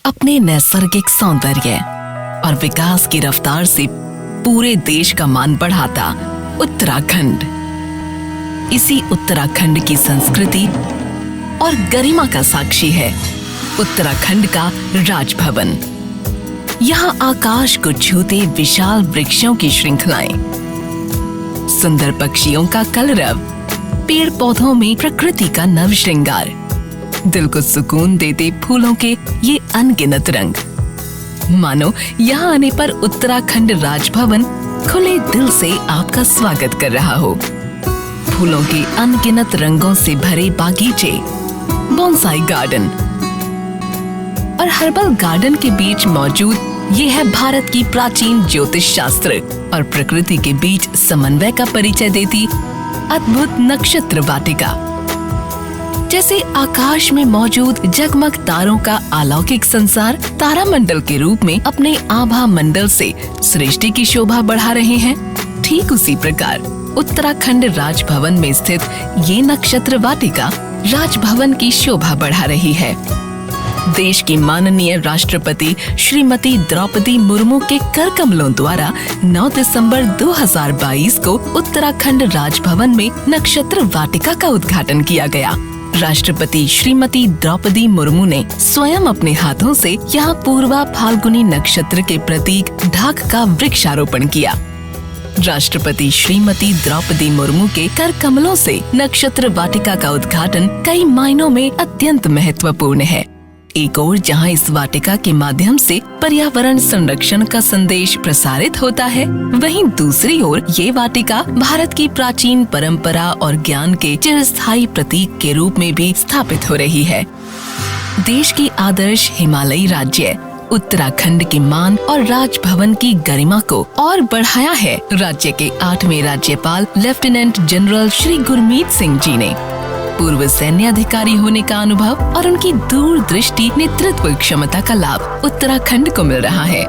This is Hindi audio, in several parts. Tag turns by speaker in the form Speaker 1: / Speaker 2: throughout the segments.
Speaker 1: अपने नैसर्गिक सौंदर्य और विकास की रफ्तार से पूरे देश का मान बढ़ाता उत्तराखंड। इसी उत्तराखंड की संस्कृति और गरिमा का साक्षी है उत्तराखंड का राजभवन। यहाँ आकाश को छूते विशाल वृक्षों की श्रृंखलाएं, सुंदर पक्षियों का कलरव, पेड़ पौधों में प्रकृति का नव श्रृंगार, दिल को सुकून देते फूलों के ये अनगिनत रंग। मानो यहाँ आने पर उत्तराखंड राजभवन खुले दिल से आपका स्वागत कर रहा हो। फूलों के अनगिनत रंगों से भरे बागीचे, बोनसाई गार्डन और हर्बल गार्डन के बीच मौजूद ये है भारत की प्राचीन ज्योतिष शास्त्र और प्रकृति के बीच समन्वय का परिचय देती अद्भुत नक्षत्र वाटिका। जैसे आकाश में मौजूद जगमग तारों का अलौकिक संसार तारामंडल के रूप में अपने आभा मंडल से सृष्टि की शोभा बढ़ा रहे हैं, ठीक उसी प्रकार उत्तराखंड राजभवन में स्थित ये नक्षत्र वाटिका राजभवन की शोभा बढ़ा रही है। देश की माननीय राष्ट्रपति श्रीमती द्रौपदी मुर्मू के कर कमलों द्वारा 9 दिसंबर 2022 को उत्तराखंड राजभवन में नक्षत्र वाटिका का उद्घाटन किया गया। राष्ट्रपति श्रीमती द्रौपदी मुर्मू ने स्वयं अपने हाथों से यहाँ पूर्वा फाल्गुनी नक्षत्र के प्रतीक ढाक का वृक्षारोपण किया। राष्ट्रपति श्रीमती द्रौपदी मुर्मू के कर कमलों से नक्षत्र वाटिका का उद्घाटन कई मायनों में अत्यंत महत्वपूर्ण है। एक ओर जहां इस वाटिका के माध्यम से पर्यावरण संरक्षण का संदेश प्रसारित होता है, वहीं दूसरी ओर ये वाटिका भारत की प्राचीन परंपरा और ज्ञान के चिरस्थायी प्रतीक के रूप में भी स्थापित हो रही है। देश की आदर्श हिमालयी राज्य उत्तराखंड के मान और राजभवन की गरिमा को और बढ़ाया है राज्य के 8वें राज्यपाल लेफ्टिनेंट जनरल श्री गुरमीत सिंह जी ने। पूर्व सैन्य अधिकारी होने का अनुभव और उनकी दूरदृष्टि नेतृत्व क्षमता का लाभ उत्तराखंड को मिल रहा है।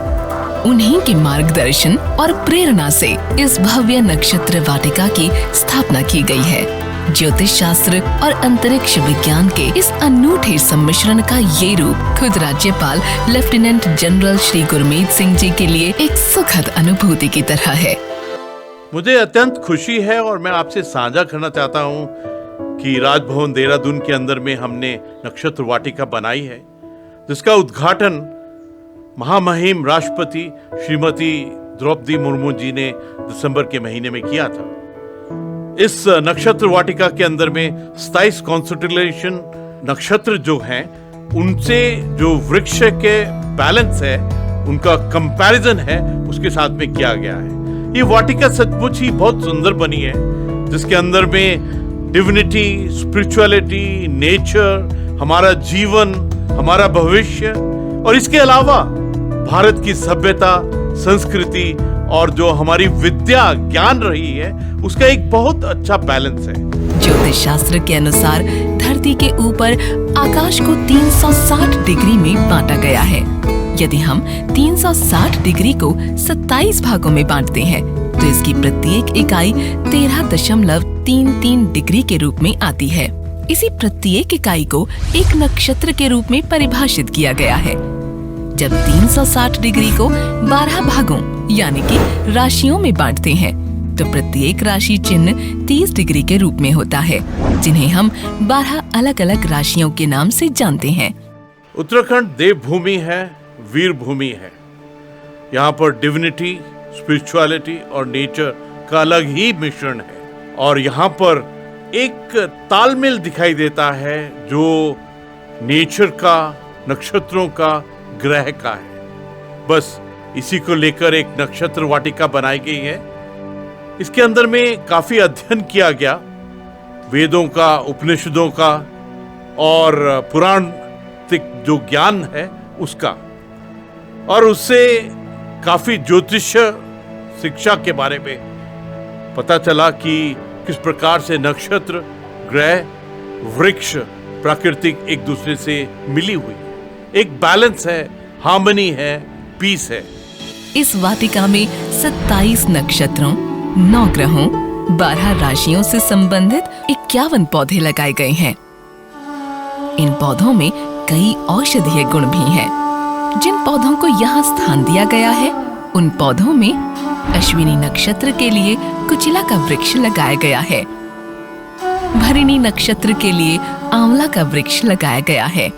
Speaker 1: उन्हीं के मार्गदर्शन और प्रेरणा से इस भव्य नक्षत्र वाटिका की स्थापना की गई है। ज्योतिष शास्त्र और अंतरिक्ष विज्ञान के इस अनूठे सम्मिश्रण का ये रूप खुद राज्यपाल लेफ्टिनेंट जनरल श्री गुरमीत सिंह जी के लिए एक सुखद अनुभूति की तरह है।
Speaker 2: मुझे अत्यंत खुशी है और मैं आपसे साझा करना चाहता हूँ कि राजभवन देहरादून के अंदर में हमने नक्षत्र वाटिका बनाई है, जिसका उद्घाटन महामहिम राष्ट्रपति श्रीमती द्रौपदी मुर्मू जी ने दिसंबर के महीने में किया था। इस नक्षत्र वाटिका के अंदर में 27 कॉन्स्टेलेशन नक्षत्र जो हैं, उनसे जो वृक्ष के बैलेंस है, उनका कंपैरिजन है, उसके साथ में किया गया है। ये वाटिका सचमुच ही बहुत सुंदर बनी है, जिसके अंदर में डिविनिटी, स्पिरिचुअलिटी, नेचर, हमारा जीवन, हमारा भविष्य और इसके अलावा भारत की सभ्यता, संस्कृति और जो हमारी विद्या ज्ञान रही है, उसका एक बहुत अच्छा बैलेंस है।
Speaker 1: ज्योतिष शास्त्र के अनुसार धरती के ऊपर आकाश को 360 डिग्री में बांटा गया है। यदि हम 360 डिग्री को 27 भागों में बांटते हैं तो इसकी प्रत्येक इकाई 13.33 डिग्री के रूप में आती है। इसी प्रत्येक इकाई को एक नक्षत्र के रूप में परिभाषित किया गया है। जब 360 डिग्री को 12 भागों यानी कि राशियों में बांटते हैं तो प्रत्येक राशि चिन्ह 30 डिग्री के रूप में होता है, जिन्हें हम 12 अलग अलग राशियों के नाम से जानते हैं।
Speaker 2: उत्तराखंड देवभूमि है, वीर भूमि है। यहाँ पर डिविनिटी, स्पिरिचुअलिटी और नेचर का अलग ही मिश्रण है और यहाँ पर एक तालमेल दिखाई देता है जो नेचर का, नक्षत्रों का, ग्रह का है। बस इसी को लेकर एक नक्षत्र वाटिका बनाई गई है। इसके अंदर में काफी अध्ययन किया गया, वेदों का, उपनिषदों का और पुराणिक जो ज्ञान है उसका, और उससे काफी ज्योतिष शिक्षा के बारे में पता चला कि किस प्रकार से नक्षत्र, ग्रह, वृक्ष, प्राकृतिक एक दूसरे से मिली हुई, एक बैलेंस है, हार्मनी है, पीस है।
Speaker 1: इस वाटिका में 27 नक्षत्रों, 9 ग्रहों, 12 राशियों से संबंधित 51 पौधे लगाए गए हैं। इन पौधों में कई औषधीय गुण भी हैं। जिन पौधों को यहाँ स्थान दिया गया है उन पौधों में अश्विनी नक्षत्र के लिए कुचिला का वृक्ष लगाया गया है, भरिणी नक्षत्र के लिए आंवला का वृक्ष लगाया गया है,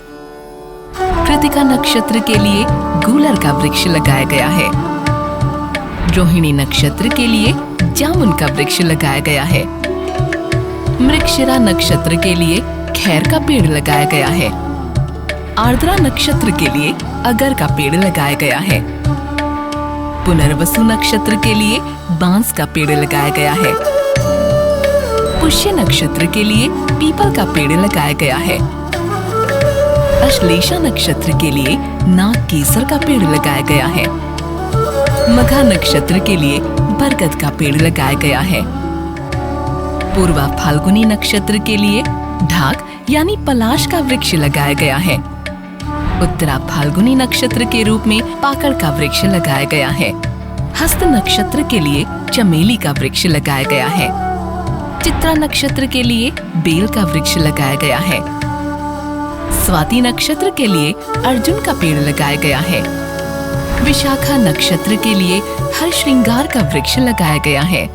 Speaker 1: कृतिका नक्षत्र के लिए गूलर का वृक्ष लगाया गया है, रोहिणी नक्षत्र के लिए जामुन का वृक्ष लगाया गया है, मृगशिरा नक्षत्र के लिए खैर का पेड़ लगाया गया है, आर्द्रा नक्षत्र के लिए अगर का पेड़ लगाया गया है, पुनर्वसु नक्षत्र के लिए बांस का पेड़ लगाया गया है, पुष्य नक्षत्र के लिए पीपल का पेड़ लगाया गया है, अश्लेषा नक्षत्र के लिए नाग केसर का पेड़ लगाया गया है, मघा नक्षत्र के लिए बरगद का पेड़ लगाया गया है, पूर्वा फाल्गुनी नक्षत्र के लिए ढाक यानी पलाश का वृक्ष लगाया गया है, उत्तरा फाल्गुनी नक्षत्र के रूप में पाकड़ का वृक्ष लगाया गया है, हस्त नक्षत्र के लिए चमेली का वृक्ष लगाया गया है, चित्रा नक्षत्र के लिए बेल का वृक्ष लगाया गया है, स्वाति नक्षत्र के लिए अर्जुन का पेड़ लगाया गया है, विशाखा नक्षत्र के लिए हर श्रृंगार का वृक्ष लगाया गया है,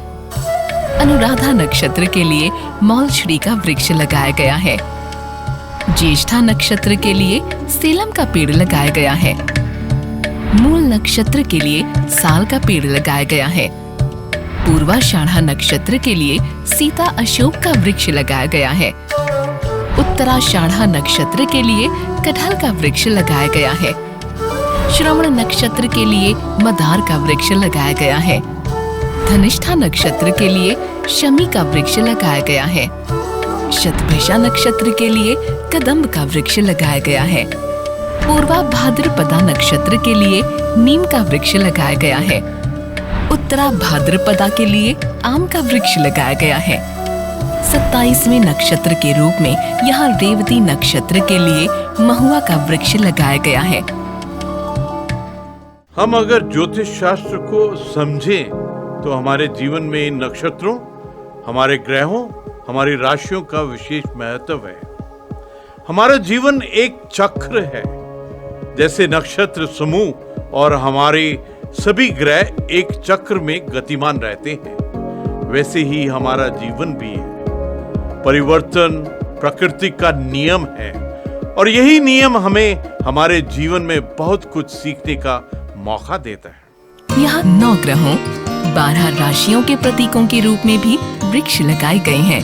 Speaker 1: अनुराधा नक्षत्र के लिए मौलश्री का वृक्ष लगाया गया है, ज्येष्ठा नक्षत्र के लिए सेलम का पेड़ लगाया गया है, मूल नक्षत्र के लिए साल का पेड़ लगाया गया है, पूर्वाषाढ़ा नक्षत्र के लिए सीता अशोक का वृक्ष लगाया गया है, उत्तराषाढ़ा नक्षत्र के लिए कटहल का वृक्ष लगाया गया है, श्रवण नक्षत्र के लिए मदार का वृक्ष लगाया गया है, धनिष्ठा नक्षत्र के लिए शमी का वृक्ष लगाया गया है, शतभिषा नक्षत्र के लिए कदम्ब का वृक्ष लगाया गया है, पूर्वा भाद्रपदा नक्षत्र के लिए नीम का वृक्ष लगाया गया है, उत्तरा भाद्रपदा के लिए आम का वृक्ष लगाया गया है, 27वें नक्षत्र के रूप में यहाँ रेवती नक्षत्र के लिए महुआ का वृक्ष लगाया गया है।
Speaker 2: हम अगर ज्योतिष शास्त्र को समझें तो हमारे जीवन में इन नक्षत्रों, हमारे ग्रहों, हमारी राशियों का विशेष महत्व है। हमारा जीवन एक चक्र है। जैसे नक्षत्र समूह और हमारे सभी ग्रह एक चक्र में गतिमान रहते हैं, वैसे ही हमारा जीवन भी है। परिवर्तन प्रकृति का नियम है और यही नियम हमें हमारे जीवन में बहुत कुछ सीखने का मौका देता है।
Speaker 1: यहाँ 9 ग्रहों 12 राशियों के प्रतीकों के रूप में भी वृक्ष लगाए गए हैं।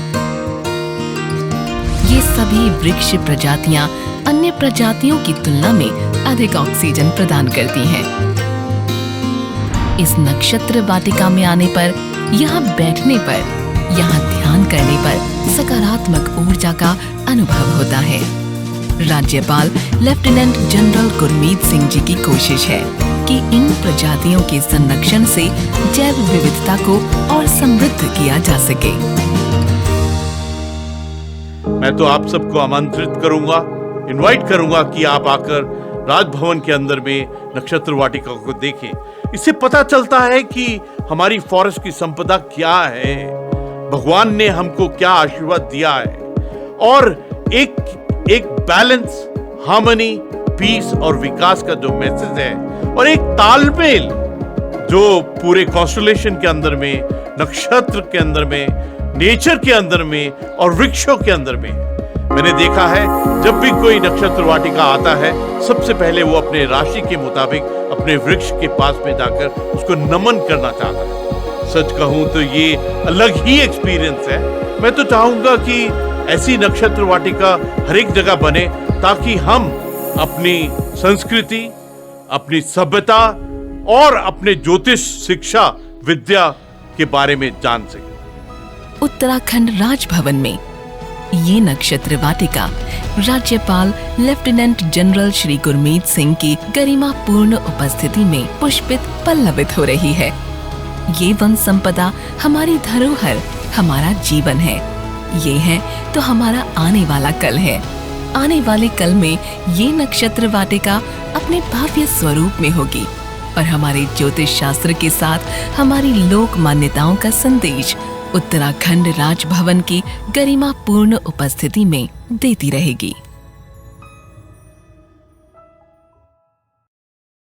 Speaker 1: ये सभी वृक्ष प्रजातियां अन्य प्रजातियों की तुलना में अधिक ऑक्सीजन प्रदान करती हैं। इस नक्षत्र वाटिका में आने पर, यहाँ बैठने पर, यहाँ ध्यान करने पर सकारात्मक ऊर्जा का अनुभव होता है। राज्यपाल लेफ्टिनेंट जनरल गुरमीत सिंह जी की कोशिश है कि इन प्रजातियों के संरक्षण से जैव विविधता को और समृद्ध किया जा सके।
Speaker 2: मैं तो आप सबको आमंत्रित करूंगा, इनवाइट करूंगा कि आप आकर राजभवन के अंदर में नक्षत्र वाटिका को देखें। इससे पता चलता है कि हमारी फॉरेस्ट की संपदा क्या है, भगवान ने हमको क्या आशीर्वाद दिया है और एक बैलेंस, हार्मनी, पीस और विकास का जो मैसेज है और एक तालमेल जो पूरे कॉन्स्टेलेशन के अंदर में, नक्षत्र के अंदर में, नेचर के अंदर में और वृक्षों के अंदर में। मैंने देखा है जब भी कोई नक्षत्र वाटिका आता है, सबसे पहले वो अपने राशि के मुताबिक अपने वृक्ष के पास में जाकर उसको नमन करना चाहता है। सच कहूं तो ये अलग ही एक्सपीरियंस है। मैं तो चाहूंगा कि ऐसी नक्षत्र वाटिका हर एक जगह बने ताकि हम अपनी संस्कृति, अपनी सभ्यता और अपने ज्योतिष शिक्षा विद्या के बारे में जान सकें।
Speaker 1: उत्तराखंड राजभवन में ये नक्षत्र वाटिका राज्यपाल लेफ्टिनेंट जनरल श्री गुरमीत सिंह की गरिमापूर्ण उपस्थिति में पुष्पित पल्लवित हो रही है। ये वन संपदा हमारी धरोहर, हमारा जीवन है। ये है तो हमारा आने वाला कल है। आने वाले कल में ये नक्षत्र वाटिका अपने भव्य स्वरूप में होगी और हमारे ज्योतिष शास्त्र के साथ हमारी लोक मान्यताओं का संदेश उत्तराखंड राजभवन की गरिमापूर्ण उपस्थिति में देती रहेगी।